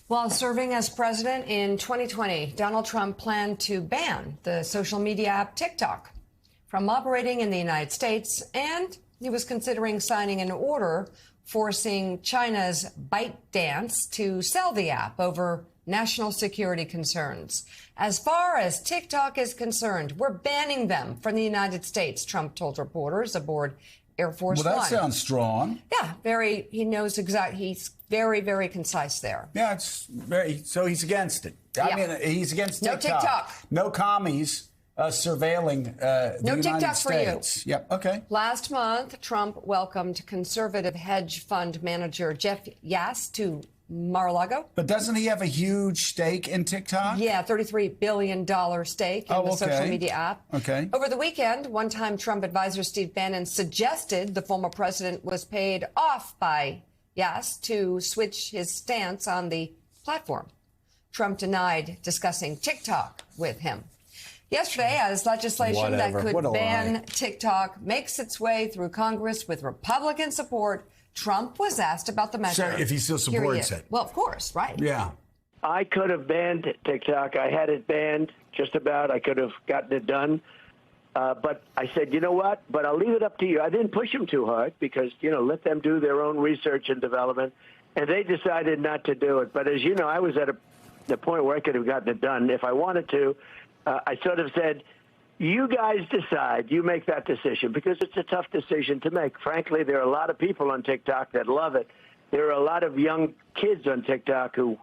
While serving as president in 2020, Donald Trump planned to ban the social media app TikTok from operating in the United States, and he was considering signing an order forcing China's ByteDance to sell the app over national security concerns. As far as TikTok is concerned, we're banning them from the United States, Trump told reporters aboard Air Force One. Well, that sounds strong. Yeah, he knows exactly. He's very, very concise there. Yeah, so he's against it. I mean, he's against TikTok. No TikTok. No commies surveilling the United TikTok States. For you. Yep, okay. Last month, Trump welcomed conservative hedge fund manager Jeff Yass to Mar-a-Lago. But doesn't he have a huge stake in TikTok? Yeah, $33 billion stake in the social media app. Okay. Over the weekend, one-time Trump advisor Steve Bannon suggested the former president was paid off by Yass to switch his stance on the platform. Trump denied discussing TikTok with him. Yesterday, as legislation that could ban TikTok makes its way through Congress with Republican support, Trump was asked about the measure. Sure, if he still supports it. Well, of course, right? Yeah. I could have banned TikTok. I had it banned just about. I could have gotten it done. But I said, you know what? But I'll leave it up to you. I didn't push them too hard because, let them do their own research and development. And they decided not to do it. But as you know, I was at the point where I could have gotten it done if I wanted to. I sort of said, you guys decide, you make that decision, because it's a tough decision to make. Frankly, there are a lot of people on TikTok that love it. There are a lot of young kids on TikTok who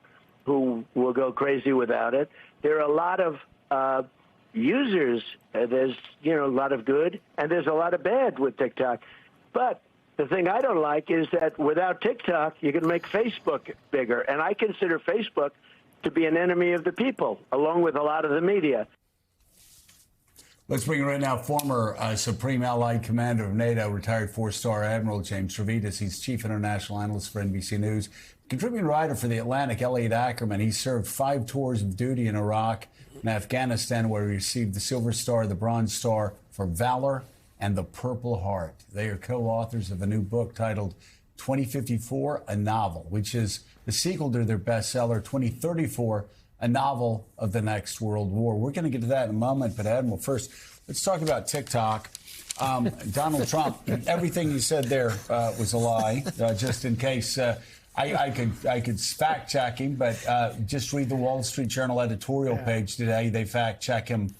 will go crazy without it. There are a lot of users. There's, a lot of good, and there's a lot of bad with TikTok. But the thing I don't like is that without TikTok, you can make Facebook bigger. And I consider Facebook to be an enemy of the people, along with a lot of the media. Let's bring in right now former Supreme Allied Commander of NATO, retired four-star Admiral James Stavridis. He's Chief International Analyst for NBC News. Contributing writer for The Atlantic, Elliot Ackerman. He served 5 tours of duty in Iraq and Afghanistan, where he received the Silver Star, the Bronze Star for Valor, and the Purple Heart. They are co-authors of a new book titled 2054, a novel, which is the sequel to their bestseller, 2034, a novel of the next world war. We're going to get to that in a moment, but Admiral, first, let's talk about TikTok. Donald Trump, everything you said there was a lie, just in case I could fact check him, but just read the Wall Street Journal editorial page today. They fact check him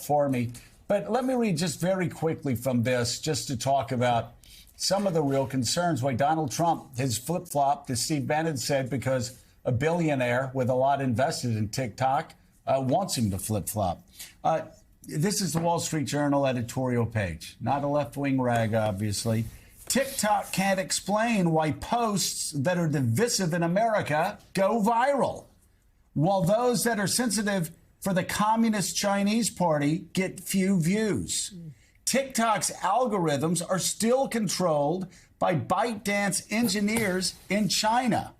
for me. But let me read just very quickly from this, just to talk about some of the real concerns. Why Donald Trump has flip-flopped, as Steve Bannon said, because a billionaire with a lot invested in TikTok wants him to flip-flop. This is the Wall Street Journal editorial page. Not a left-wing rag, obviously. TikTok can't explain why posts that are divisive in America go viral, while those that are sensitive for the Communist Chinese Party get few views. TikTok's algorithms are still controlled by ByteDance engineers in China.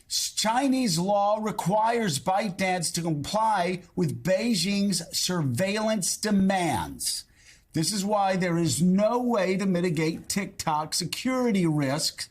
Chinese law requires ByteDance to comply with Beijing's surveillance demands. This is why there is no way to mitigate TikTok security risks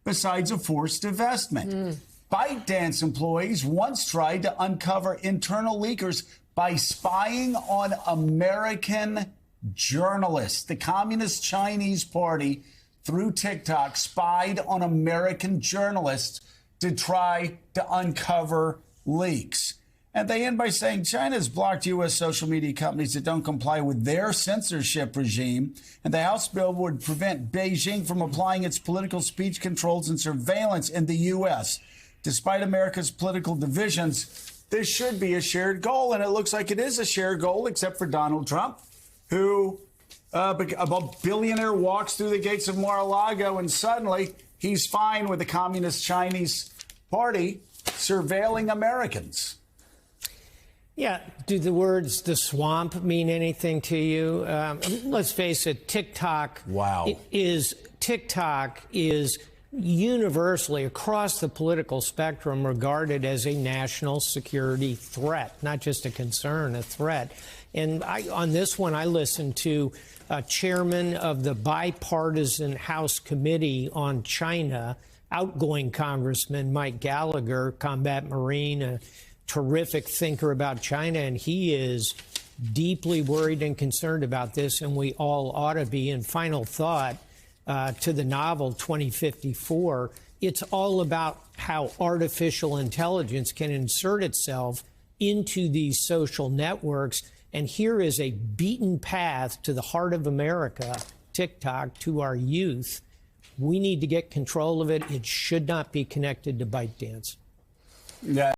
besides a forced divestment. ByteDance employees once tried to uncover internal leakers by spying on American journalists. The Communist Chinese Party, through TikTok, spied on American journalists to try to uncover leaks. And they end by saying China's blocked U.S. social media companies that don't comply with their censorship regime, and the House bill would prevent Beijing from applying its political speech controls and surveillance in the U.S. Despite America's political divisions, this should be a shared goal, and it looks like it is a shared goal, except for Donald Trump, who, a billionaire, walks through the gates of Mar-a-Lago, and suddenly he's fine with the Communist Chinese Party surveilling Americans. Yeah. Do the words "the swamp" mean anything to you? Let's face it. TikTok is universally across the political spectrum regarded as a national security threat, not just a concern, a threat. And on this one, I listened to chairman of the bipartisan House Committee on China, outgoing Congressman Mike Gallagher, combat Marine, a terrific thinker about China, and he is deeply worried and concerned about this, and we all ought to be. And final thought to the novel 2054, it's all about how artificial intelligence can insert itself into these social networks. And here is a beaten path to the heart of America, TikTok, to our youth. We need to get control of it. It should not be connected to ByteDance. Yeah.